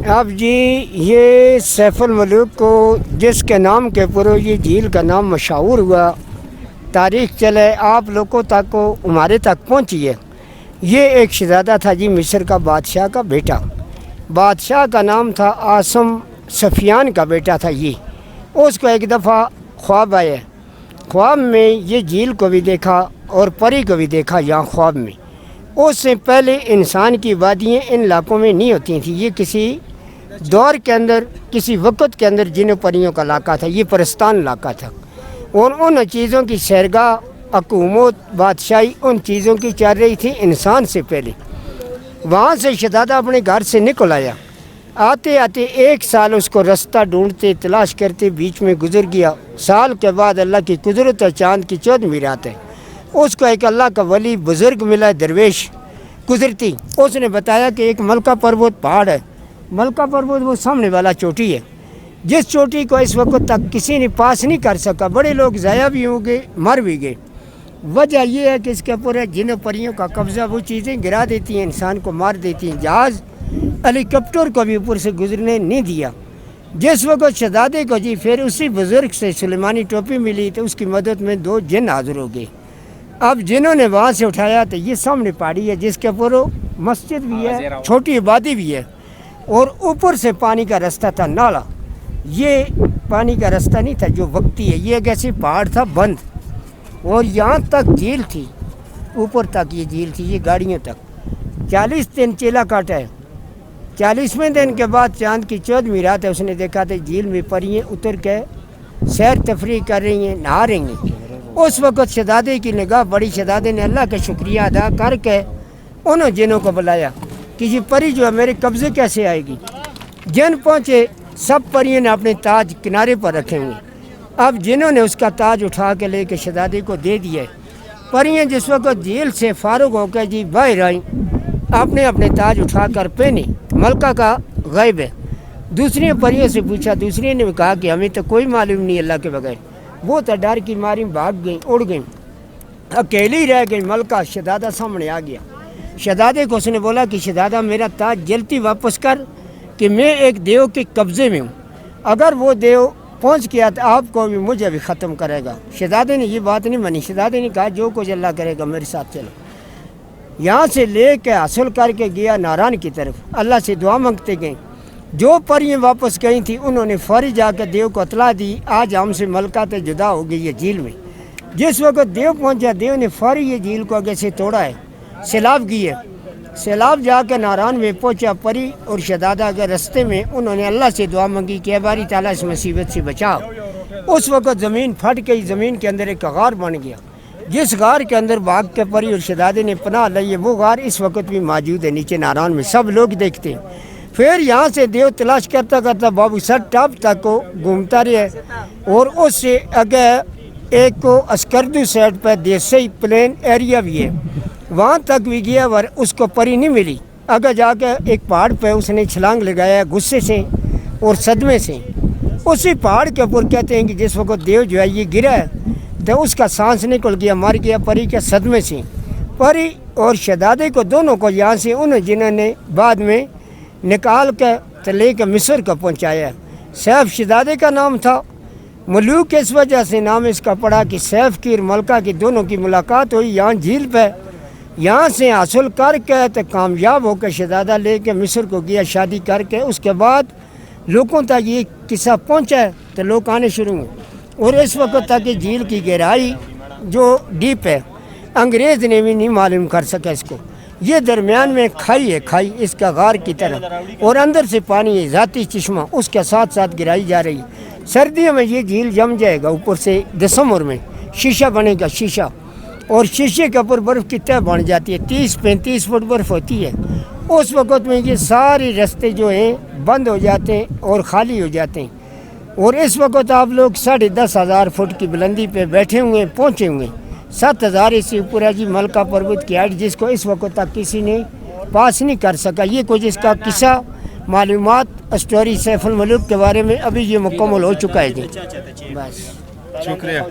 اب جی یہ سیف الملوک کو جس کے نام کے اوپر یہ جھیل کا نام مشہور ہوا، تاریخ چلے آپ لوگوں تک ہمارے تک پہنچی ہے۔ یہ ایک شہزادہ تھا جی، مصر کا بادشاہ کا بیٹا، بادشاہ کا نام تھا عاصم سفیان کا بیٹا تھا یہ۔ اس کو ایک دفعہ خواب آیا، خواب میں یہ جھیل کو بھی دیکھا اور پری کو بھی دیکھا یہاں خواب میں۔ اس سے پہلے انسان کی وادیاں ان علاقوں میں نہیں ہوتی تھیں، یہ کسی دور کے اندر کسی وقت کے اندر جن پریوں کا علاقہ تھا، یہ پرستان علاقہ تھا، اور ان چیزوں کی سیرگاہ حکومت بادشاہی ان چیزوں کی چل رہی تھی انسان سے پہلے۔ وہاں سے شہزادہ اپنے گھر سے نکل آیا، آتے آتے 1 سال اس کو رستہ ڈھونڈتے تلاش کرتے بیچ میں گزر گیا۔ سال کے بعد اللہ کی قدرت اور چاند کی 14ویں رات ہے، اس کو ایک اللہ کا ولی بزرگ ملا، درویش گزرتی، اس نے بتایا کہ ایک ملکہ پروت پہاڑ ہے، ملکہ پروت وہ سامنے والا چوٹی ہے، جس چوٹی کو اس وقت تک کسی نے پاس نہیں کر سکا، بڑے لوگ ضائع بھی ہو گئے، مر بھی گئے۔ وجہ یہ ہے کہ اس کے اوپر جن پریوں کا قبضہ، وہ چیزیں گرا دیتی ہیں، انسان کو مار دیتی ہیں، جہاز ہیلی کاپٹر کو بھی اوپر سے گزرنے نہیں دیا۔ جس وقت شہزادے کو جی پھر اسی بزرگ سے سلیمانی ٹوپی ملی تو اس کی مدد میں 2 جن حاضر ہو گئے۔ اب جنہوں نے وہاں سے اٹھایا تو یہ سامنے پہاڑی ہے جس کے اوپر مسجد بھی ہے، چھوٹی آبادی بھی ہے، اور اوپر سے پانی کا رستہ تھا، نالا۔ یہ پانی کا رستہ نہیں تھا جو وقتی ہے، یہ ایک ایسی پہاڑ تھا بند، اور یہاں تک جھیل تھی، اوپر تک یہ جھیل تھی، یہ گاڑیوں تک۔ 40 دن چیلا کاٹا ہے، 40ویں دن کے بعد چاند کی 14ویں رات ہے، اس نے دیکھا تھا جھیل میں پریاں اتر کے سیر تفریح کر رہی ہیں، نہا رہی ہیں۔ اس وقت شہزادے کی نگاہ بڑی، شہزادے نے اللہ کا شکریہ ادا کر کے انہوں جنوں کو بلایا کہ یہ پری جو ہے میرے قبضے کیسے آئے گی۔ جن پہنچے، سب پریوں نے اپنے تاج کنارے پر رکھے ہوئے، اب جنہوں نے اس کا تاج اٹھا کے لے کے شہزادے کو دے دیا ہے۔ پریاں جس وقت جھیل سے فارغ ہو کے جی باہر آئیں، اپنے اپنے تاج اٹھا کر پہنے، ملکہ کا غائب ہے۔ دوسری پریوں سے پوچھا، دوسری نے بھی کہا کہ ہمیں تو کوئی معلوم نہیں اللہ کے بغیر۔ وہ تو ڈر کی ماری بھاگ گئیں، اڑ گئیں، اکیلی رہ گئی۔ ملکہ شہزادہ سامنے آ گیا، شہزادے کو اس نے بولا کہ شہزادہ میرا تاج جلدی واپس کر کہ میں ایک دیو کے قبضے میں ہوں، اگر وہ دیو پہنچ گیا تو آپ کو بھی مجھے بھی ختم کرے گا۔ شہزادے نے یہ بات نہیں مانی، شہزادے نے کہا جو کچھ اللہ کرے گا میرے ساتھ چلو۔ یہاں سے لے کے حاصل کر کے گیا ناران کی طرف، اللہ سے دعا مانگتے گئے۔ جو پریاں واپس گئی تھیں انہوں نے فوری جا کے دیو کو اطلاع دی، آج ہم سے ملکہ تے جدا ہو گئی ہے جھیل میں۔ جس وقت دیو پہنچا، دیو نے فوری یہ جھیل کو آگے سے توڑا ہے، سیلاب کی ہے۔ سیلاب جا کے ناران میں پہنچا، پری اور شہزادہ کے رستے میں انہوں نے اللہ سے دعا مانگی کہ اے باری تعالیٰ اس مصیبت سے بچاؤ۔ اس وقت زمین پھٹ گئی، زمین کے اندر ایک غار بن گیا، جس غار کے اندر بھاگ کے پری اور شہزادے نے پناہ لی ہے، وہ غار اس وقت بھی موجود ہے نیچے ناران میں، سب لوگ دیکھتے ہیں۔ پھر یہاں سے دیو تلاش کرتا کرتا بابو سر ٹاپ تک کو گھومتا رہے، اور اس سے آگے ایک کو اسکردو سائڈ پہ دیسی پلین ایریا بھی ہے، وہاں تک بھی گیا اور اس کو پری نہیں ملی۔ آگے جا کے ایک پہاڑ پہ اس نے چھلانگ لگایا غصے سے اور صدمے سے۔ اسی پہاڑ کے اوپر کہتے ہیں کہ جس وقت دیو جو ہے یہ گرا ہے تو اس کا سانس نکل گیا، مر گیا پری کے صدمے سے۔ پری اور شہزادے کو دونوں کو یہاں سے انہوں جنہوں نے بعد میں نکال کے لے کے مصر کو پہنچایا۔ سیف شہزادے کا نام تھا، ملوک اس وجہ سے نام اس کا پڑا کہ سیف کی اور ملکہ کی دونوں کی ملاقات ہوئی یہاں جھیل پہ، یہاں سے حاصل کر کے تو کامیاب ہو کے شہزادہ لے کے مصر کو گیا شادی کر کے۔ اس کے بعد لوگوں تک یہ قصہ پہنچا ہے تو لوگ آنے شروع ہوئے، اور اس وقت تک یہ جھیل کی گہرائی جو ڈیپ ہے انگریز نے بھی نہیں معلوم کر سکا اس کو۔ یہ درمیان میں کھائی ہے، کھائی اس کا غار کی طرح، اور اندر سے پانی ہے ذاتی چشمہ، اس کے ساتھ ساتھ گرائی جا رہی ہے۔ سردیوں میں یہ جھیل جم جائے گا، اوپر سے دسمبر میں شیشہ بنے گا، شیشہ، اور شیشے کے اوپر برف کی تہ بن جاتی ہے، 30-35 فٹ برف ہوتی ہے۔ اس وقت میں یہ سارے رستے جو ہیں بند ہو جاتے ہیں اور خالی ہو جاتے ہیں، اور اس وقت آپ لوگ 10,500 فٹ کی بلندی پہ بیٹھے ہوئے ہیں، پہنچے ہوئے ہیں۔ 7,000 سے اوپر ہے جی ملکہ پروت کی ہائٹ، جس کو اس وقت تک کسی نے پاس نہیں کر سکا۔ یہ کچھ اس کا قصہ معلومات اسٹوری سیف الملوک کے بارے میں ابھی یہ مکمل ہو چکا ہے جی، بس۔ شکریہ۔